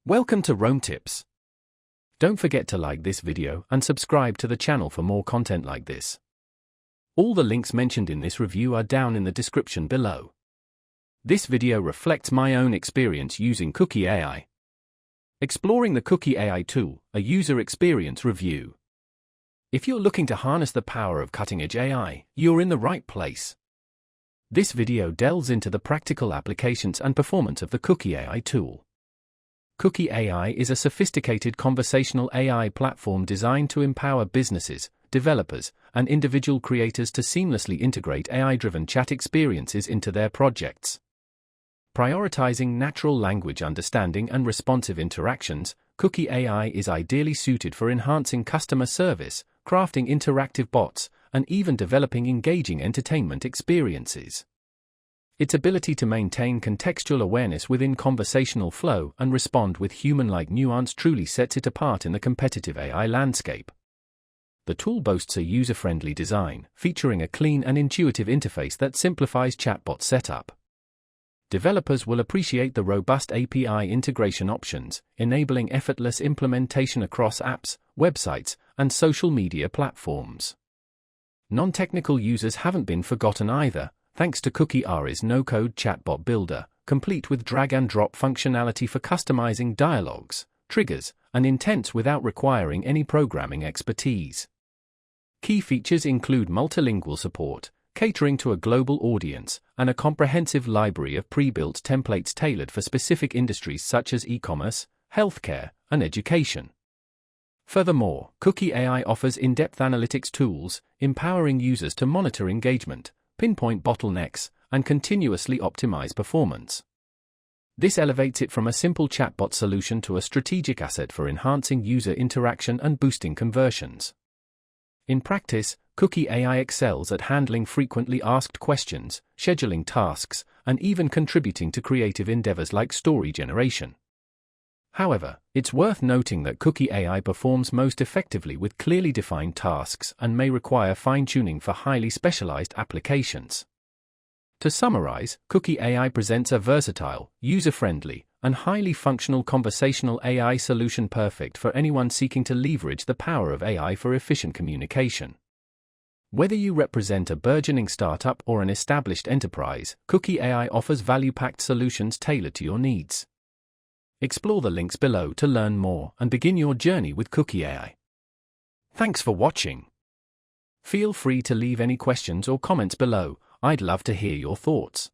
Welcome to Rome Tips. Don't forget to like this video and subscribe to the channel for more content like this. All the links mentioned in this review are down in the description below. This video reflects my own experience using Kuki AI. Exploring the Kuki AI tool, a user experience review. If you're looking to harness the power of cutting-edge AI, you're in the right place. This video delves into the practical applications and performance of the Kuki AI tool. Kuki AI is a sophisticated conversational AI platform designed to empower businesses, developers, and individual creators to seamlessly integrate AI-driven chat experiences into their projects. Prioritizing natural language understanding and responsive interactions, Kuki AI is ideally suited for enhancing customer service, crafting interactive bots, and even developing engaging entertainment experiences. Its ability to maintain contextual awareness within conversational flow and respond with human-like nuance truly sets it apart in the competitive AI landscape. The tool boasts a user-friendly design, featuring a clean and intuitive interface that simplifies chatbot setup. Developers will appreciate the robust API integration options, enabling effortless implementation across apps, websites, and social media platforms. Non-technical users haven't been forgotten either, thanks to Kuki AI's no-code chatbot builder, complete with drag-and-drop functionality for customizing dialogues, triggers, and intents without requiring any programming expertise. Key features include multilingual support, catering to a global audience, and a comprehensive library of pre-built templates tailored for specific industries such as e-commerce, healthcare, and education. Furthermore, Kuki AI offers in-depth analytics tools, empowering users to monitor engagement, pinpoint bottlenecks, and continuously optimize performance. This elevates it from a simple chatbot solution to a strategic asset for enhancing user interaction and boosting conversions. In practice, Kuki AI excels at handling frequently asked questions, scheduling tasks, and even contributing to creative endeavors like story generation. However, it's worth noting that Kuki AI performs most effectively with clearly defined tasks and may require fine-tuning for highly specialized applications. To summarize, Kuki AI presents a versatile, user-friendly, and highly functional conversational AI solution perfect for anyone seeking to leverage the power of AI for efficient communication. Whether you represent a burgeoning startup or an established enterprise, Kuki AI offers value-packed solutions tailored to your needs. Explore the links below to learn more and begin your journey with Kuki AI. Thanks for watching. Feel free to leave any questions or comments below. I'd love to hear your thoughts.